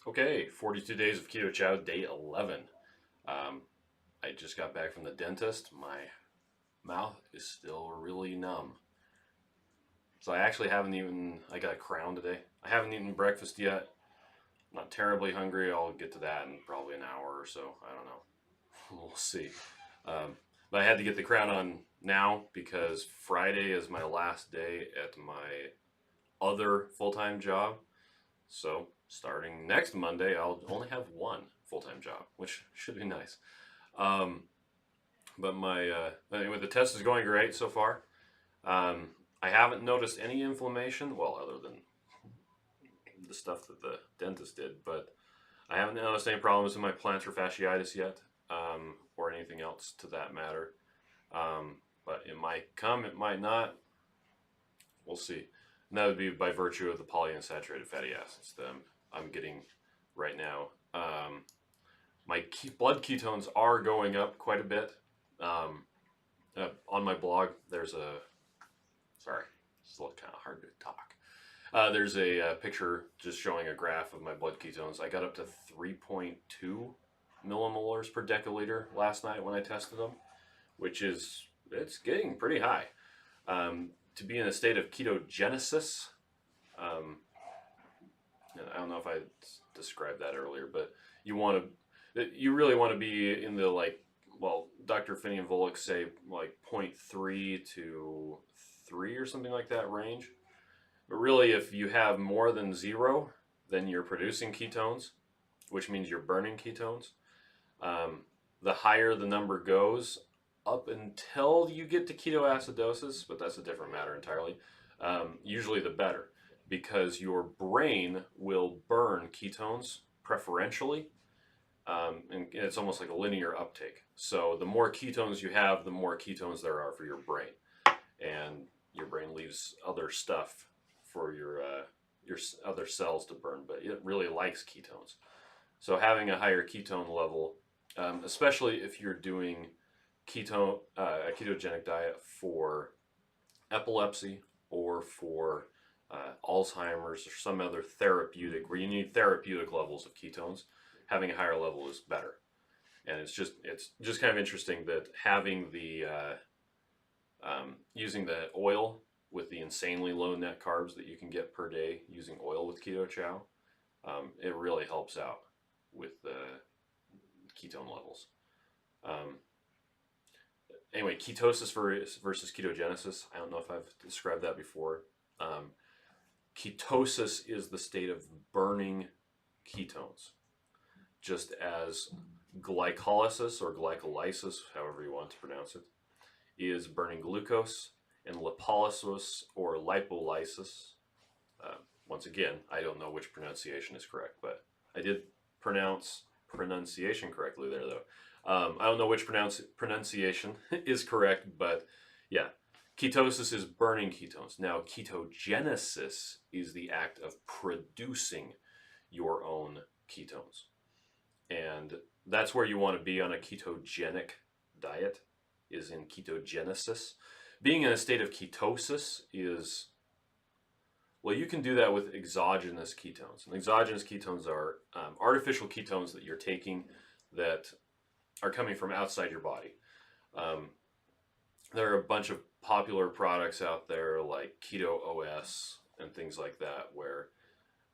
Okay, 42 days of Keto Chow, day 11. I just got back from the dentist. My mouth is still really numb. So I actually haven't even, I got a crown today. I haven't eaten breakfast yet. I'm not terribly hungry. I'll get to that in probably an hour or so. I don't know. We'll see. But I had to get the crown on now because Friday is my last day at my other full time job. So starting next Monday, I'll only have one full time job, which should be nice. Um, but anyway, the test is going great so far. I haven't noticed any inflammation, well, other than the stuff that the dentist did, but I haven't noticed any problems in my plantar fasciitis yet, or anything else to that matter. But it might come, it might not. We'll see. And that would be by virtue of the polyunsaturated fatty acids that I'm getting right now. My blood ketones are going up quite a bit. On my blog, there's sorry, it's kind of hard to talk. There's a picture just showing a graph of my blood ketones. I got up to 3.2 millimolars per deciliter last night when I tested them, which it's getting pretty high. To be in a state of ketogenesis, I don't know if I described that earlier, but you really want to be in the Dr. Finney and Volek say like 0.3 to 3 or something like that range. But really, if you have more than 0, then you're producing ketones, which means you're burning ketones. The higher the number goes, up until you get to ketoacidosis, but that's a different matter entirely, usually the better, because your brain will burn ketones preferentially, and it's almost like a linear uptake. So the more ketones you have, the more ketones there are for your brain, and your brain leaves other stuff for your other cells to burn, but it really likes ketones. So having a higher ketone level, especially if you're doing a ketogenic diet for epilepsy or for Alzheimer's or some other therapeutic where you need therapeutic levels of ketones, having a higher level is better. And it's just kind of interesting that having using the oil with the insanely low net carbs that you can get per day using oil with Keto Chow, it really helps out with the ketone levels. Anyway, ketosis versus ketogenesis. I don't know if I've described that before. Ketosis is the state of burning ketones, just as glycolysis or glycolysis, however you want to pronounce it, is burning glucose, and lipolysis or lipolysis. Once again, I don't know which pronunciation is correct, but I did pronounce pronunciation correctly there, though. I don't know which pronunciation is correct, but yeah, ketosis is burning ketones. Now, ketogenesis is the act of producing your own ketones. And that's where you want to be on a ketogenic diet, is in ketogenesis. Being in a state of ketosis is, well, you can do that with exogenous ketones. And exogenous ketones are artificial ketones that you're taking that are coming from outside your body. There are a bunch of popular products out there like Keto OS and things like that, where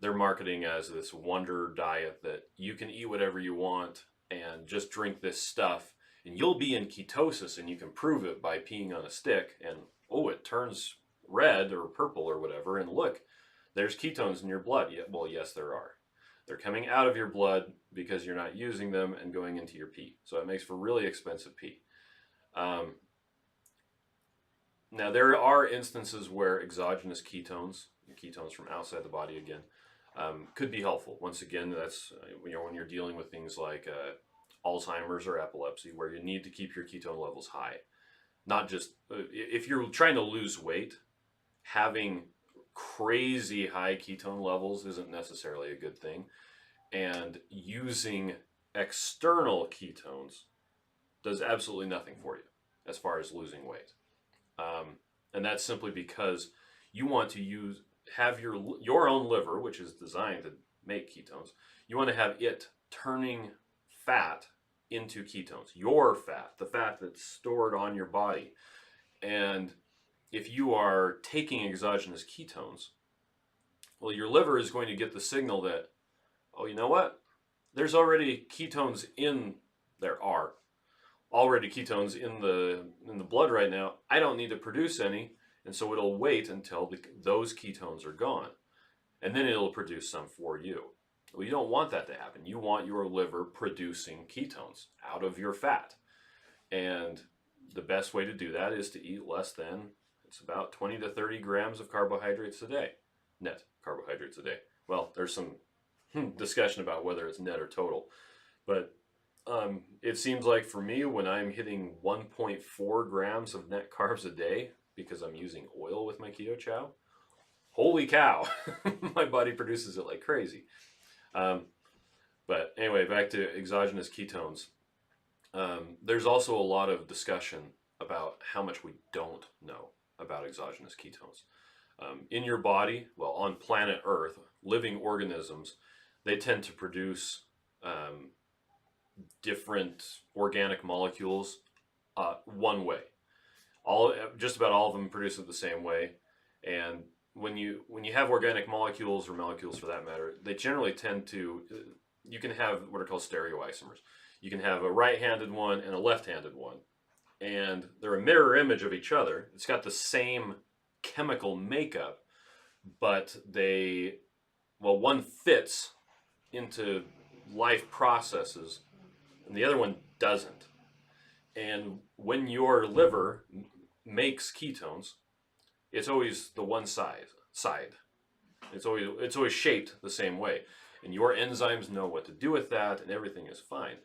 they're marketing as this wonder diet that you can eat whatever you want and just drink this stuff and you'll be in ketosis, and you can prove it by peeing on a stick and it turns red or purple or whatever, and look, there's ketones in your blood. Yeah, well, yes, there are. They're coming out of your blood because you're not using them and going into your pee. So it makes for really expensive pee. Now, there are instances where exogenous ketones from outside the body again, could be helpful. Once again, that's when you're dealing with things like Alzheimer's or epilepsy, where you need to keep your ketone levels high. Not just, if you're trying to lose weight, having crazy high ketone levels isn't necessarily a good thing. And using external ketones does absolutely nothing for you as far as losing weight. And that's simply because you want to have your own liver, which is designed to make ketones. You want to have it turning fat into ketones, your fat, the fat that's stored on your body. And if you are taking exogenous ketones, well, your liver is going to get the signal that, oh, you know what? There's already ketones in, there are already ketones in the blood right now. I don't need to produce any, and so it'll wait until those ketones are gone, and then it'll produce some for you. Well, you don't want that to happen. You want your liver producing ketones out of your fat, and the best way to do that is to eat less than, it's about 20 to 30 grams of carbohydrates a day, net carbohydrates a day. Well, there's some discussion about whether it's net or total, but it seems like for me, when I'm hitting 1.4 grams of net carbs a day because I'm using oil with my Keto Chow, holy cow, my body produces it like crazy. But anyway, back to exogenous ketones. There's also a lot of discussion about how much we don't know about exogenous ketones. In your body, well, on planet Earth, living organisms, they tend to produce different organic molecules one way. Just about all of them produce it the same way. And when you have organic molecules, or molecules for that matter, they generally tend to, you can have what are called stereoisomers. You can have a right-handed one and a left-handed one, and they're a mirror image of each other. It's got the same chemical makeup, but one fits into life processes and the other one doesn't. And when your liver makes ketones, it's always the one side. It's always shaped the same way, and your enzymes know what to do with that, and everything is fine.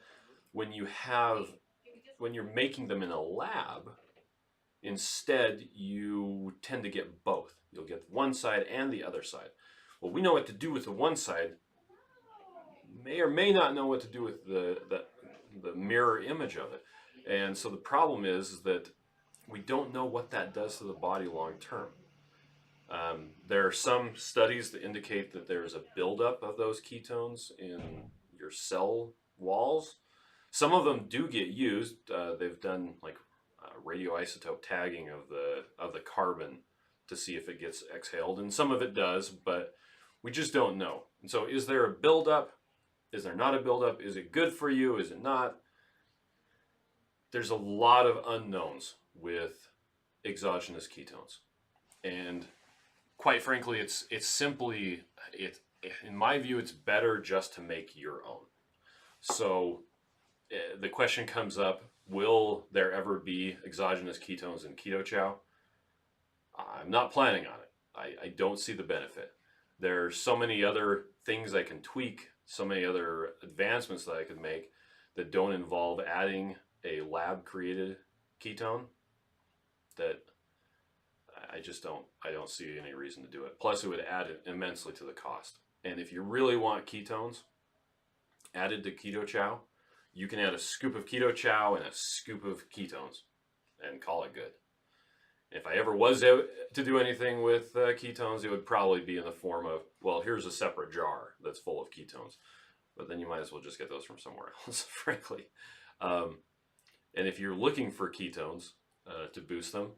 When you're making them in a lab, instead you tend to get both. You'll get one side and the other side. Well, we know what to do with the one side, may or may not know what to do with the mirror image of it. And so the problem is that we don't know what that does to the body long term. There are some studies that indicate that there's a buildup of those ketones in your cell walls. Some of them do get used. They've done like radioisotope tagging of the carbon to see if it gets exhaled, and some of it does, but we just don't know. And so, is there a buildup? Is there not a buildup? Is it good for you? Is it not? There's a lot of unknowns with exogenous ketones, and quite frankly, it's simply in my view, it's better just to make your own. So the question comes up: will there ever be exogenous ketones in Keto Chow? I'm not planning on it. I don't see the benefit. There's so many other things I can tweak, so many other advancements that I could make that don't involve adding a lab created ketone, that I don't see any reason to do it. Plus it would add immensely to the cost. And if you really want ketones added to Keto Chow, you can add a scoop of Keto Chow and a scoop of ketones and call it good. If I ever was to do anything with ketones, it would probably be in the form of, well, here's a separate jar that's full of ketones. But then you might as well just get those from somewhere else, frankly. And if you're looking for ketones to boost them,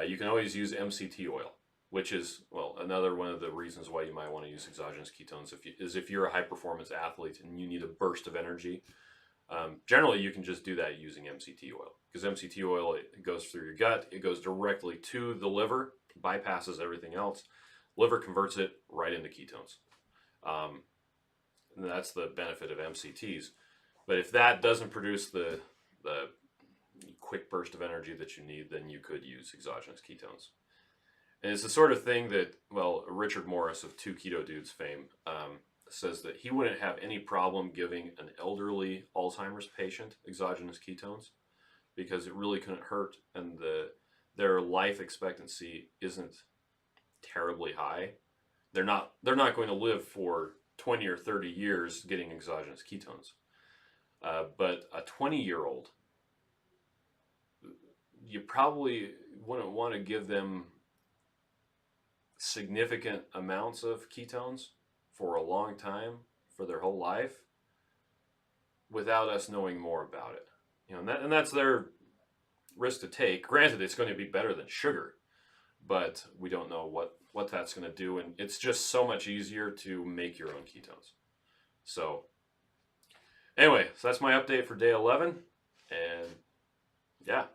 you can always use MCT oil, which is, well, another one of the reasons why you might want to use exogenous ketones if you're a high-performance athlete and you need a burst of energy. Generally, you can just do that using MCT oil, because MCT oil, it goes through your gut, it goes directly to the liver, bypasses everything else. Liver converts it right into ketones. And that's the benefit of MCTs. But if that doesn't produce the quick burst of energy that you need, then you could use exogenous ketones. And it's the sort of thing that, well, Richard Morris of Two Keto Dudes fame says that he wouldn't have any problem giving an elderly Alzheimer's patient exogenous ketones because it really couldn't hurt, and their life expectancy isn't terribly high. They're not going to live for 20 or 30 years getting exogenous ketones. But a 20-year-old, you probably wouldn't want to give them significant amounts of ketones for a long time, for their whole life, without us knowing more about it. You know, and that's their risk to take. Granted, it's going to be better than sugar, but we don't know what that's going to do, and it's just so much easier to make your own ketones. So anyway, so that's my update for day 11, and yeah,